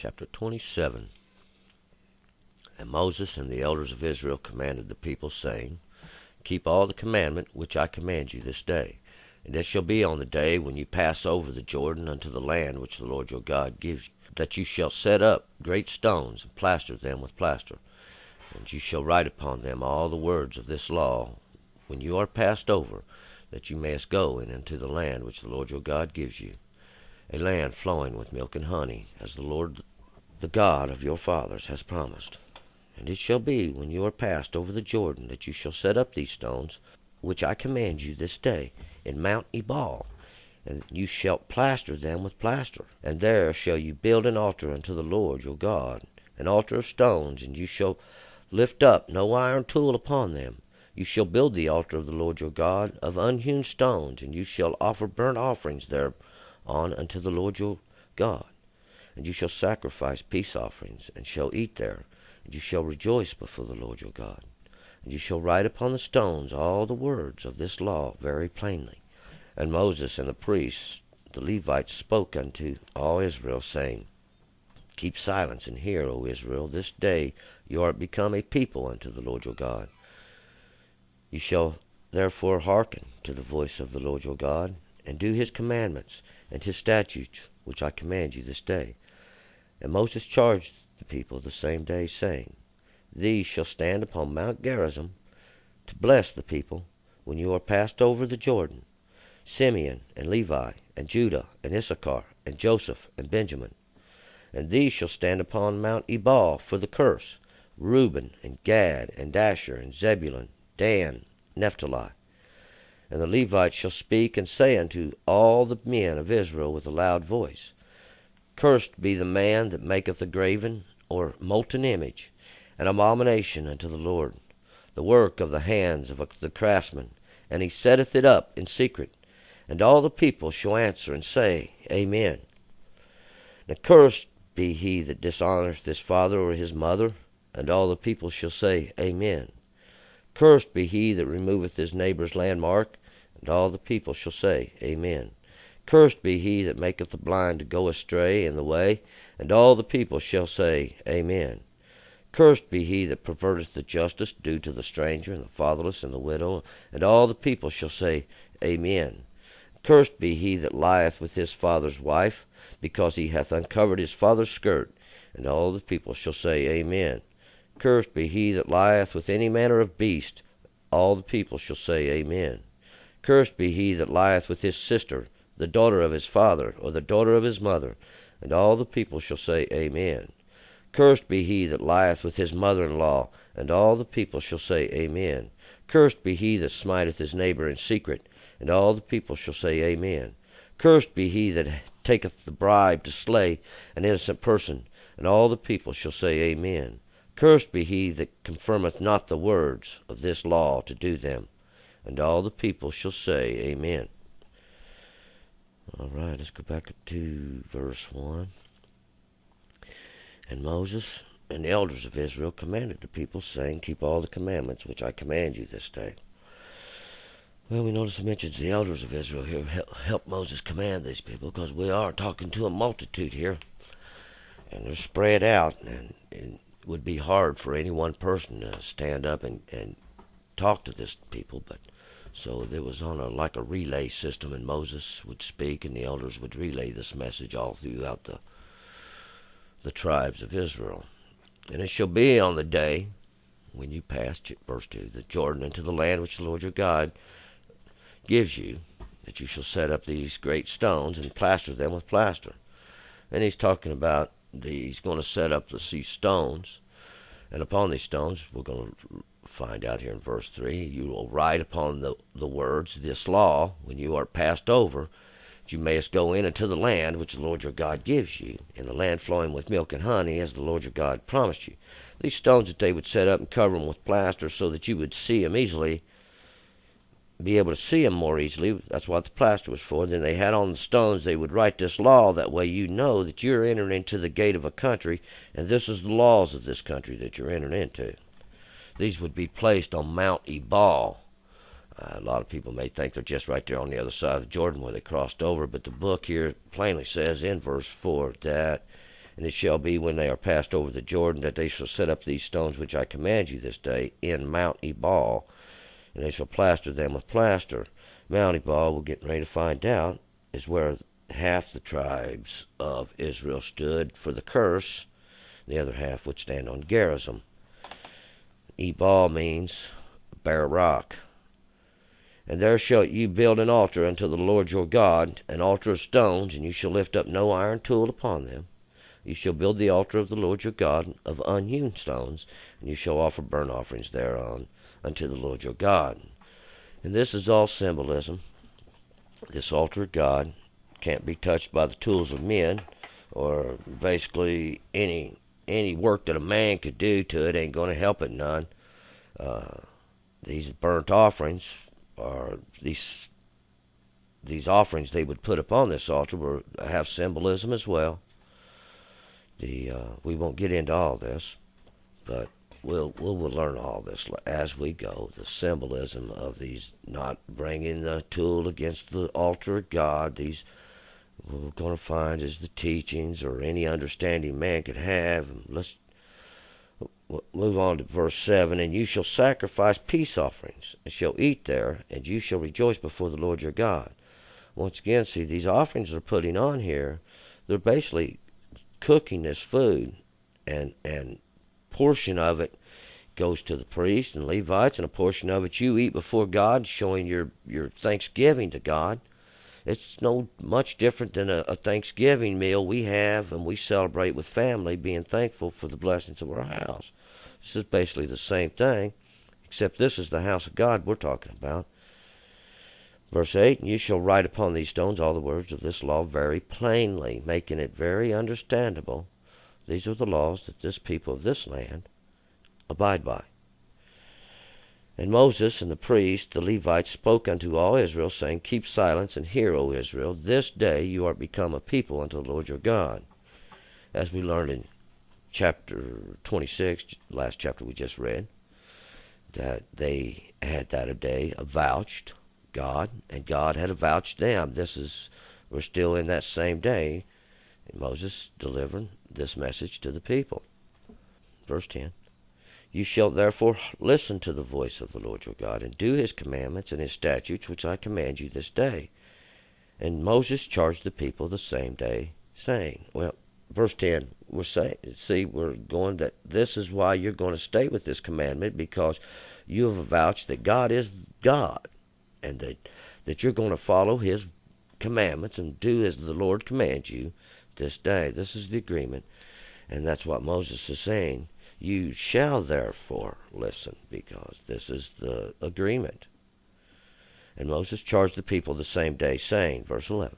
chapter 27. And Moses and the elders of Israel commanded the people, saying, Keep all the commandment which I command you this day. And it shall be on the day when you pass over the Jordan unto the land which the Lord your God gives you, that you shall set up great stones, and plaster them with plaster. And you shall write upon them all the words of this law, when you are passed over, that you mayest go in into the land which the Lord your God gives you, a land flowing with milk and honey, as the Lord the God of your fathers has promised. And it shall be, when you are passed over the Jordan, that you shall set up these stones, which I command you this day, in Mount Ebal, and you shall plaster them with plaster. And there shall you build an altar unto the Lord your God, an altar of stones, and you shall lift up no iron tool upon them. You shall build the altar of the Lord your God of unhewn stones, and you shall offer burnt offerings thereon unto the Lord your God. And you shall sacrifice peace offerings, and shall eat there, and you shall rejoice before the Lord your God. And you shall write upon the stones all the words of this law very plainly. And Moses and the priests, the Levites, spoke unto all Israel, saying, Keep silence and hear, O Israel, this day you are become a people unto the Lord your God. You shall therefore hearken to the voice of the Lord your God, and do his commandments and his statutes, which I command you this day. And Moses charged the people the same day, saying, These shall stand upon Mount Gerizim to bless the people when you are passed over the Jordan, Simeon and Levi and Judah and Issachar and Joseph and Benjamin. And these shall stand upon Mount Ebal for the curse, Reuben and Gad and Asher and Zebulun, Dan, Naphtali. And the Levites shall speak and say unto all the men of Israel with a loud voice, Cursed be the man that maketh a graven or molten image, an abomination unto the Lord, the work of the hands of the craftsman, and he setteth it up in secret. And all the people shall answer and say, Amen. And cursed be he that dishonoureth his father or his mother, and all the people shall say, Amen. Cursed be he that removeth his neighbour's landmark, and all the people shall say, Amen. Cursed be he that maketh the blind to go astray in the way, and all the people shall say, Amen. Cursed be he that perverteth the justice due to the stranger, and the fatherless, and the widow, and all the people shall say, Amen. Cursed be he that lieth with his father's wife, because he hath uncovered his father's skirt, and all the people shall say, Amen. Cursed be he that lieth with any manner of beast, all the people shall say, Amen. Cursed be he that lieth with his sister, the daughter of his father, or the daughter of his mother, and all the people shall say, Amen. Cursed be he that lieth with his mother-in-law, and all the people shall say, Amen. Cursed be he that smiteth his neighbor in secret, and all the people shall say, Amen. Cursed be he that taketh the bribe to slay an innocent person, and all the people shall say, Amen. Cursed be he that confirmeth not the words of this law to do them, and all the people shall say, Amen. All right, let's go back to verse 1. And Moses and the elders of Israel commanded the people, saying, Keep all the commandments which I command you this day. Well, we notice it mentions the elders of Israel here help Moses command these people, because we are talking to a multitude here, and they're spread out, and it would be hard for any one person to stand up and talk to this people, but so it was on like a relay system, and Moses would speak, and the elders would relay this message all throughout the tribes of Israel. And it shall be on the day when you pass, verse 2, the Jordan into the land which the Lord your God gives you, that you shall set up these great stones and plaster them with plaster. And he's talking about he's going to set up these stones, and upon these stones, we're going to find out here in verse 3, you will write upon the words of this law when you are passed over, that you mayest go in into the land which the Lord your God gives you, in the land flowing with milk and honey, as the Lord your God promised you. These stones that they would set up and cover them with plaster so that you would see them easily, be able to see them more easily. That's what the plaster was for. Then they had on the stones, they would write this law. That way you know that you're entering into the gate of a country, and this is the laws of this country that you're entering into. These would be placed on Mount Ebal. A lot of people may think they're just right there on the other side of the Jordan where they crossed over, but the book here plainly says in verse 4 that And it shall be when they are passed over the Jordan that they shall set up these stones which I command you this day in Mount Ebal, and they shall plaster them with plaster. Mount Ebal, we're getting ready to find out, is where half the tribes of Israel stood for the curse. The other half would stand on Gerizim. Ebal means bare rock. And there shall you build an altar unto the Lord your God, an altar of stones, and you shall lift up no iron tool upon them. You shall build the altar of the Lord your God of unhewn stones, and you shall offer burnt offerings thereon unto the Lord your God. And this is all symbolism. This altar of God can't be touched by the tools of men, or basically any work that a man could do to it ain't going to help it none. These burnt offerings, or these offerings they would put upon this altar, have symbolism as well. We won't get into all this, but we'll learn all this as we go. The symbolism of these, not bringing the tool against the altar of God. These we're going to find is the teachings or any understanding man could have. Let's move on to verse 7. And you shall sacrifice peace offerings, and shall eat there, and you shall rejoice before the Lord your God. Once again, see, these offerings they're putting on here, they're basically cooking this food, and portion of it goes to the priests and Levites, and a portion of it you eat before God, showing your thanksgiving to God. It's no much different than a Thanksgiving meal we have and we celebrate with family, being thankful for the blessings of our house. This is basically the same thing, except this is the house of God we're talking about. Verse 8, and you shall write upon these stones all the words of this law very plainly, making it very understandable. These are the laws that this people of this land abide by. And Moses and the priests, the Levites, spoke unto all Israel, saying, keep silence and hear, O Israel. This day you are become a people unto the Lord your God. As we learned in chapter 26, last chapter we just read, that they had that a day avouched God, and God had avouched them. We're still in that same day, and Moses delivering this message to the people. Verse 10. You shall therefore listen to the voice of the Lord your God, and do his commandments and his statutes, which I command you this day. And Moses charged the people the same day, saying, well, verse 10, we're going that this is why you're going to stay with this commandment, because you have avouched that God is God, and that you're going to follow his commandments and do as the Lord commands you this day. This is the agreement, and that's what Moses is saying. You shall therefore listen, because this is the agreement. And Moses charged the people the same day, saying, verse 11,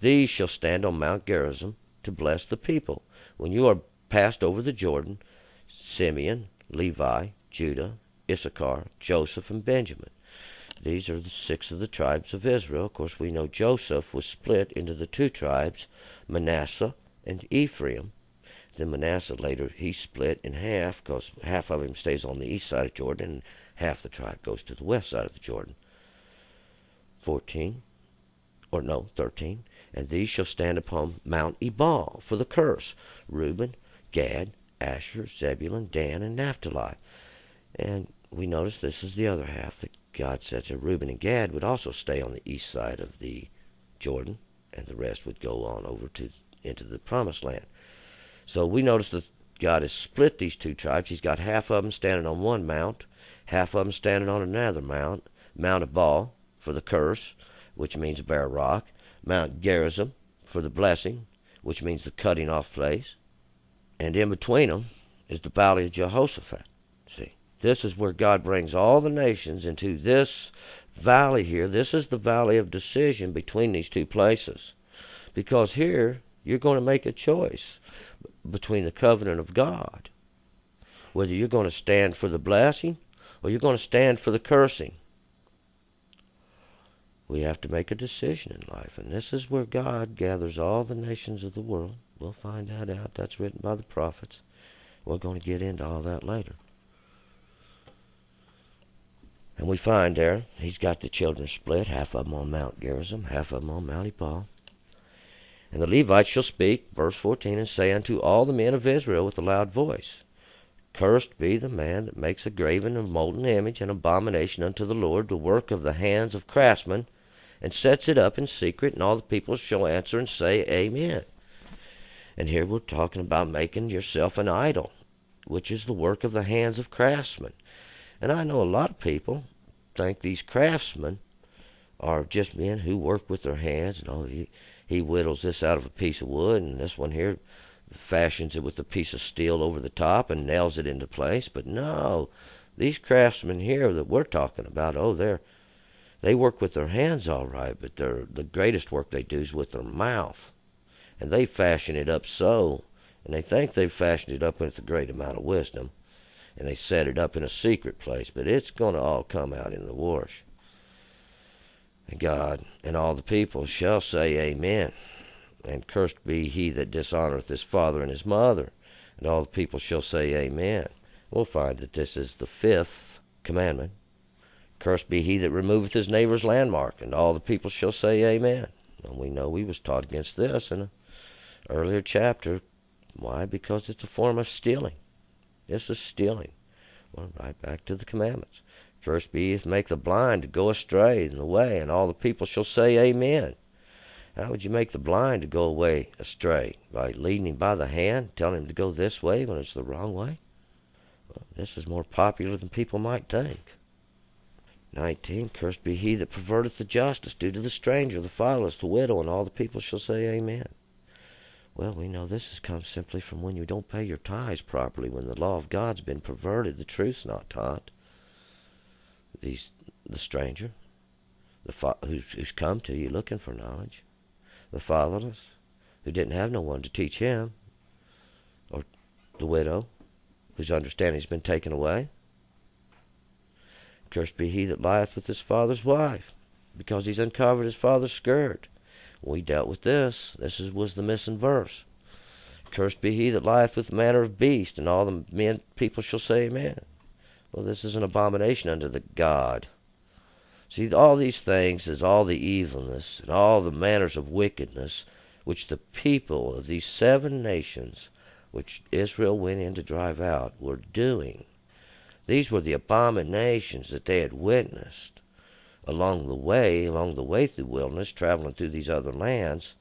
these shall stand on Mount Gerizim to bless the people. When you are passed over the Jordan, Simeon, Levi, Judah, Issachar, Joseph, and Benjamin. These are the 6 of the tribes of Israel. Of course, we know Joseph was split into the 2 tribes, Manasseh and Ephraim. Then Manasseh later, he split in half, because half of him stays on the east side of Jordan, and half the tribe goes to the west side of the Jordan. 13. And these shall stand upon Mount Ebal for the curse. Reuben, Gad, Asher, Zebulun, Dan, and Naphtali. And we notice this is the other half that God said that Reuben and Gad would also stay on the east side of the Jordan, and the rest would go on over into the promised land. So we notice that God has split these 2 tribes. He's got half of them standing on one mount, half of them standing on another mount. Mount Ebal for the curse, which means a bare rock. Mount Gerizim for the blessing, which means the cutting off place. And in between them is the valley of Jehoshaphat. See, this is where God brings all the nations into this valley here. This is the valley of decision between these 2 places. Because here, you're going to make a choice between the covenant of God, whether you're going to stand for the blessing or you're going to stand for the cursing. We have to make a decision in life, and this is where God gathers all the nations of the world. We'll find that out. That's written by the prophets. We're going to get into all that later. And we find there, he's got the children split, half of them on Mount Gerizim, half of them on Mount Ebal. And the Levites shall speak, verse 14, and say unto all the men of Israel with a loud voice, Cursed be the man that makes a graven and molten image, an abomination unto the Lord, the work of the hands of craftsmen, and sets it up in secret, and all the people shall answer and say, Amen. And here we're talking about making yourself an idol, which is the work of the hands of craftsmen. And I know a lot of people think these craftsmen are just men who work with their hands. He whittles this out of a piece of wood, and this one here fashions it with a piece of steel over the top and nails it into place. But no, these craftsmen here that we're talking about, they work with their hands all right, but the greatest work they do is with their mouth. And they fashion it up so, and they think they've fashioned it up with a great amount of wisdom, and they set it up in a secret place, but it's going to all come out in the wash. And God and all the people shall say, Amen. And cursed be he that dishonoureth his father and his mother. And all the people shall say, Amen. We'll find that this is the 5th commandment. Cursed be he that removeth his neighbour's landmark. And all the people shall say, Amen. And we know we was taught against this in an earlier chapter. Why? Because it's a form of stealing. This is stealing. Well, right back to the commandments. Cursed be he that make the blind to go astray in the way. And all the people shall say, Amen. How would you make the blind to go away astray? By leading him by the hand, telling him to go this way when it's the wrong way? Well, this is more popular than people might think. 19, Cursed be he that perverteth the justice due to the stranger, the fatherless, the widow, and all the people shall say, Amen. Well, we know this has come simply from when you don't pay your tithes properly, when the law of God's been perverted, the truth's not taught. The stranger, who's come to you looking for knowledge, the fatherless, who didn't have no one to teach him, or the widow, whose understanding's been taken away. Cursed be he that lieth with his father's wife, because he's uncovered his father's skirt. We dealt with this. Was the missing verse. Cursed be he that lieth with manner of beast, and all the people shall say, Amen. Well, this is an abomination unto the God. See, all these things is all the evilness and all the manners of wickedness which the people of these 7 nations, which Israel went in to drive out, were doing. These were the abominations that they had witnessed along the way through the wilderness, traveling through these other lands.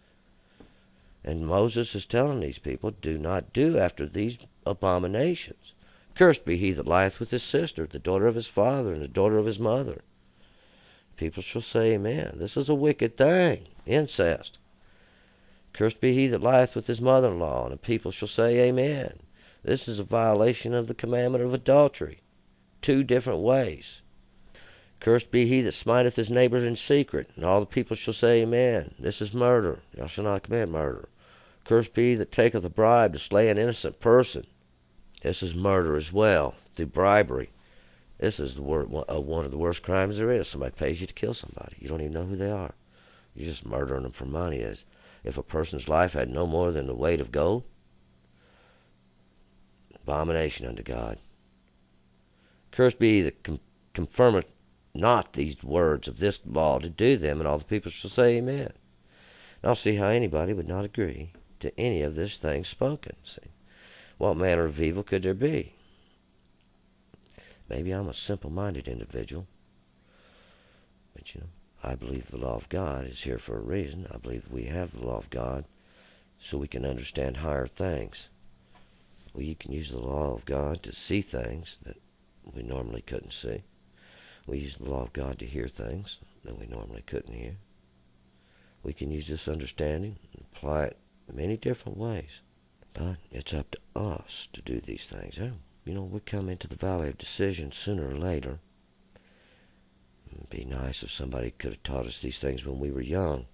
And Moses is telling these people, do not do after these abominations. Cursed be he that lieth with his sister, the daughter of his father, and the daughter of his mother. People shall say, Amen. This is a wicked thing, incest. Cursed be he that lieth with his mother-in-law, and the people shall say, Amen. This is a violation of the commandment of adultery. 2 different ways. Cursed be he that smiteth his neighbour in secret, and all the people shall say, Amen. This is murder. Thou shalt not commit murder. Cursed be he that taketh a bribe to slay an innocent person. This is murder as well, through bribery. This is one of the worst crimes there is. Somebody pays you to kill somebody. You don't even know who they are. You're just murdering them for money. As if a person's life had no more than the weight of gold. Abomination unto God. Cursed be he that confirmeth not these words of this law to do them, and all the people shall say, Amen. I'll see how anybody would not agree to any of this thing spoken. See, what manner of evil could there be? Maybe I'm a simple-minded individual, but I believe the law of God is here for a reason. I believe we have the law of God so we can understand higher things. We can use the law of God to see things that we normally couldn't see. We use the law of God to hear things that we normally couldn't hear. We can use this understanding and apply it in many different ways. But it's up to us to do these things. We come into the valley of decision sooner or later. It'd be nice if somebody could have taught us these things when we were young,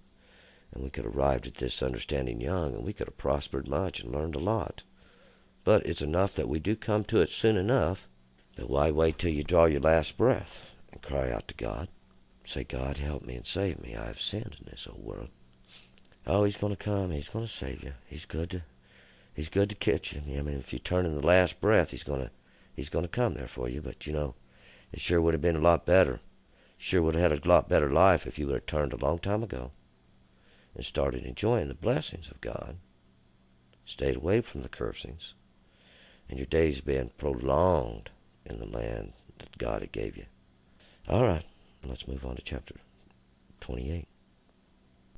and we could have arrived at this understanding young, and we could have prospered much and learned a lot. But it's enough that we do come to it soon enough. But why wait till you draw your last breath and cry out to God? Say, God, help me and save me. I have sinned in this old world. Oh, He's going to come. He's going to save you. He's good to catch you. If you turn in the last breath, He's going to come there for you. But it sure would have been a lot better. Sure would have had a lot better life if you would have turned a long time ago. and started enjoying the blessings of God, stayed away from the cursings, and your days been prolonged in the land that God had gave you. All right, let's move on to chapter 28.